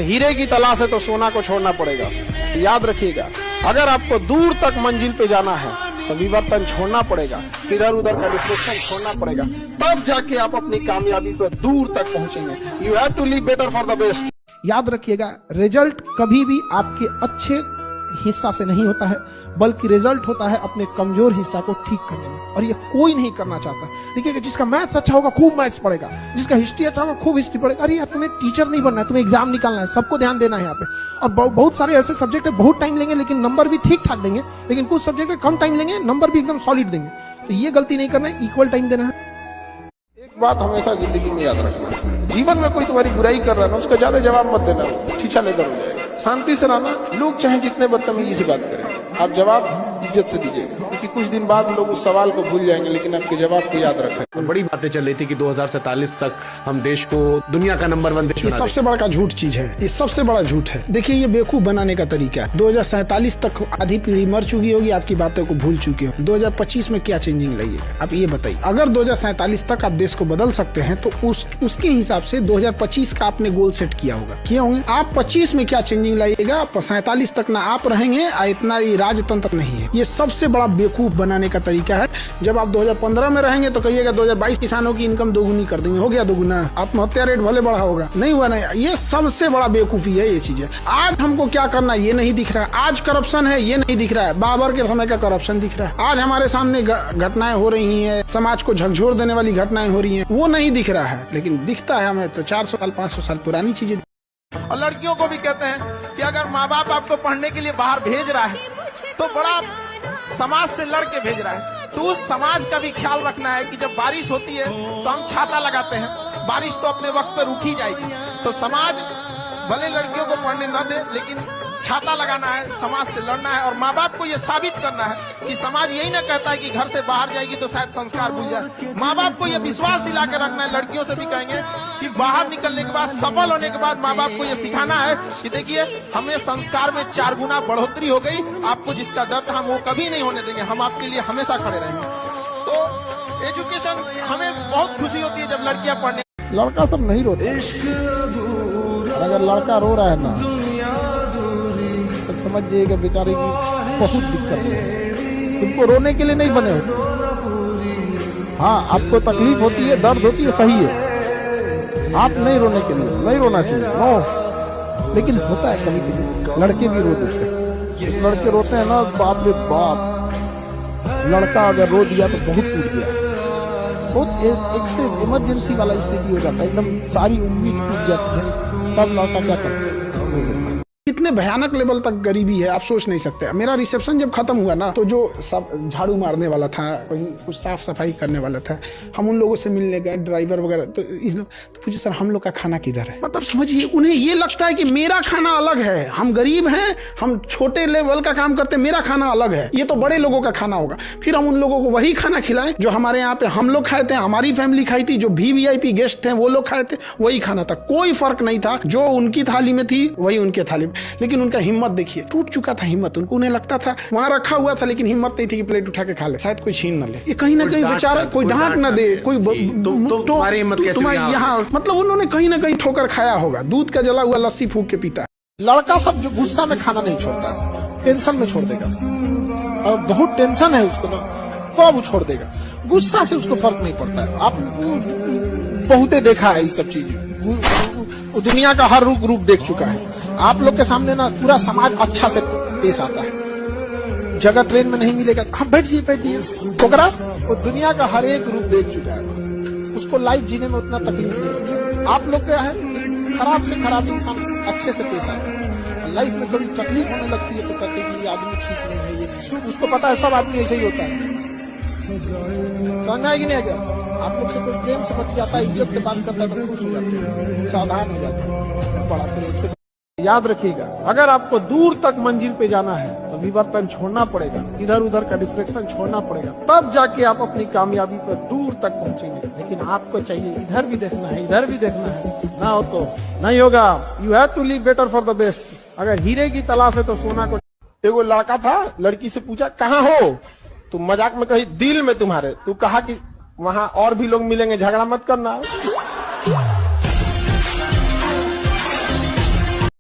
हीरे की तलाश है तो सोना को छोड़ना पड़ेगा। याद रखिएगा, अगर आपको दूर तक मंजिल पे जाना है तो विवर्तन छोड़ना पड़ेगा, इधर उधर का डिस्ट्रैक्शन छोड़ना पड़ेगा, तब जाके आप अपनी कामयाबी पे दूर तक पहुंचेंगे। You have to live better for the best. याद रखिएगा, रिजल्ट कभी भी आपके अच्छे हिस्सा से नहीं होता है, बल्कि रिजल्ट होता है अपने कमजोर हिस्सा को ठीक करने में, और ये कोई नहीं करना चाहता। देखिएगा, जिसका मैथ्स अच्छा होगा खूब मैथ्स पढ़ेगा, जिसका हिस्ट्री अच्छा होगा खूब हिस्ट्री पढ़ेगा। अरे यार, तुम्हें टीचर नहीं बनना है, तुम्हें एग्जाम निकालना है, सबको ध्यान देना है यहाँ पे। और बहुत सारे ऐसे सब्जेक्ट है बहुत टाइम लेंगे लेकिन नंबर भी ठीक ठाक देंगे, लेकिन कुछ सब्जेक्ट में कम टाइम लेंगे नंबर भी एकदम सॉलिड देंगे। तो ये गलती नहीं करना है, इक्वल टाइम देना है। एक बात हमेशा जिंदगी में याद रखना, जीवन में कोई तुम्हारी बुराई कर रहा है ना, उसका ज्यादा जवाब मत देना, छीछा लेकर हो जाएगा। शांति से रहना, लोग चाहे जितने बदतमीजी से बात करें, आप जवाब इज्जत से दीजिएगा, क्योंकि कुछ दिन बाद लोग उस सवाल को भूल जाएंगे, लेकिन आपके जवाब को याद रखें। बड़ी बातें चल रही थी कि 2047 तक हम देश को दुनिया का नंबर 1 देश ये सबसे बड़ा झूठ चीज है, ये सबसे बड़ा झूठ है। देखिए, ये बेवकूफ बनाने का तरीका है। 2047 तक आधी पीढ़ी मर चुकी होगी, आपकी बातों को भूल चुकी हो। 2025 में क्या चेंजिंग लाइए, आप ये बताइए। अगर 2047 तक आप देश को बदल सकते हैं तो उसके हिसाब से 2025 का आपने गोल सेट किया होगा, किए होंगे। आप 25 में क्या चेंजिंग लाइएगा, 47 तक ना आप रहेंगे, इतना ये राजतंत्र नहीं है। ये सबसे बड़ा बेवकूफ बनाने का तरीका है। जब आप 2015 में रहेंगे तो कहिएगा 2022 किसानों की इनकम दोगुनी कर देंगे, हो गया दोगुना, आत्महत्या रेट भले बढ़ा होगा, नहीं हुआ। नहीं, ये सबसे बड़ा बेवकूफी है ये चीजें। आज हमको क्या करना ये नहीं दिख रहा है, आज करप्शन है ये नहीं दिख रहा है, बाबर के समय का करप्शन दिख रहा है। आज हमारे सामने घटनाएं हो रही हैं, समाज को झकझोर देने वाली घटनाएं हो रही हैं, वो नहीं दिख रहा है, लेकिन दिखता है हमें तो 400 साल 500 साल पुरानी चीजें। और लड़कियों को भी कहते हैं कि अगर माँ बाप आपको पढ़ने के लिए बाहर भेज रहा है तो बड़ा समाज से लड़ के भेज रहा है, तो उस समाज का भी ख्याल रखना है कि जब बारिश होती है तो हम छाता लगाते हैं, बारिश तो अपने वक्त पर रुक ही जाएगी। तो समाज भले लड़कियों को पढ़ने न दे, लेकिन छाता लगाना है, समाज से लड़ना है, और माँ बाप को यह साबित करना है कि समाज यही ना कहता है कि घर से बाहर जाएगी तो शायद संस्कार भूल जाए। माँ बाप को यह विश्वास दिला के रखना है। लड़कियों से भी कहेंगे कि बाहर निकलने के बाद, सफल होने के बाद माँ बाप को यह सिखाना है कि देखिए, हमें संस्कार में 4 गुना बढ़ोतरी हो गई, आपको जिसका डर था हम वो कभी नहीं होने देंगे, हम आपके लिए हमेशा खड़े रहेंगे। तो एजुकेशन, हमें बहुत खुशी होती है जब लड़कियां पढ़ने। लड़का सब नहीं रोते, अगर लड़का रो रहा है ना तो समझ जाइएगा बेचारे की बहुत दिक्कत है। तुमको रोने के लिए नहीं बने हो। हाँ, आपको तकलीफ होती है, दर्द होती है, सही है, आप नहीं रोने के लिए, नहीं रोना चाहिए, नो। लेकिन होता है कभी कभी लड़के भी रो देते हैं। लड़के रोते हैं ना, बाप रे बाप, लड़का अगर रो दिया तो बहुत टूट गया, बहुत एक से इमरजेंसी वाला स्थिति हो जाता है, एकदम सारी उम्मीद टूट जाती है, तब लड़का क्या करता है, रो देता है। कितने भयानक लेवल तक गरीबी है, आप सोच नहीं सकते। मेरा रिसेप्शन जब खत्म हुआ ना, तो जो सब झाड़ू मारने वाला था, कहीं कुछ साफ सफाई करने वाला था, हम उन लोगों से मिलने गए, ड्राइवर वगैरह, तो पूछे सर हम लोग का खाना किधर है। मतलब समझिए, उन्हें ये लगता है कि मेरा खाना अलग है, हम गरीब हैं, हम छोटे लेवल का काम करते हैं, मेरा खाना अलग है, ये तो बड़े लोगों का खाना होगा। फिर हम उन लोगों को वही खाना खिलाएं जो हमारे यहाँ पे हम लोग खाए थे, हमारी फैमिली खाई थी, जो VIP गेस्ट थे वो लोग खाए थे, वही खाना था, कोई फर्क नहीं था। जो उनकी थाली में थी वही उनके थाली में, लेकिन उनका हिम्मत देखिए, टूट चुका था हिम्मत। उन्हें लगता था वहां रखा हुआ था, लेकिन हिम्मत नहीं थी कि प्लेट उठा के खा ले, शायद कोई छीन न ले। ये कहीं ना कहीं बेचारा कोई डांट न दे, कोई तुम्हारी हिम्मत कैसे हुई यहाँ, मतलब उन्होंने कहीं ना कहीं ठोकर खाया होगा, दूध का जला हुआ लस्सी फूक के पीता है। लड़का सब जो गुस्सा में खाना नहीं छोड़ता है, टेंशन में छोड़ देगा। और बहुत टेंशन है उसको ना, तो अब वो छोड़ देगा। गुस्सा से उसको फर्क नहीं पड़ता है। आप बहुते देखा है ये सब चीजें, दुनिया का हर रूप देख चुका है। आप लोग के सामने ना पूरा समाज अच्छा से पेश आता है, जगह ट्रेन में नहीं मिलेगा, हम बैठिए छोकरा, वो दुनिया का हर एक रूप देख चुका है, उसको लाइफ जीने में उतना तकलीफ नहीं होता। आप लोग क्या है, खराब से खराब इंसान अच्छे से पेश आता है, लाइफ में कभी तकलीफ होने लगती है तो कहते हैं ये आदमी ठीक नहीं है, ये उसको पता है सब आदमी ऐसे ही होता है। समझ आएगी नहीं क्या? आप लोग से कोई प्रेम से बच जाता है, इज्जत से बात करता है तो खुश हो जाते हैं, सावधान हो जाते हैं, बड़ा प्रेम। याद रखिएगा, अगर आपको दूर तक मंजिल पे जाना है तो विवर्तन छोड़ना पड़ेगा, इधर उधर का डिस्ट्रैक्शन छोड़ना पड़ेगा, तब जाके आप अपनी कामयाबी पर दूर तक पहुंचेंगे। लेकिन आपको चाहिए इधर भी देखना है, इधर भी देखना है, ना हो तो नहीं होगा। You have to live better for the best. अगर हीरे की तलाश है तो सोना को। एगो लड़का था, लड़की से पूछा कहाँ हो, तुम मजाक में कही दिल में तुम्हारे, तू कहा कि वहाँ और भी लोग मिलेंगे, झगड़ा मत करना।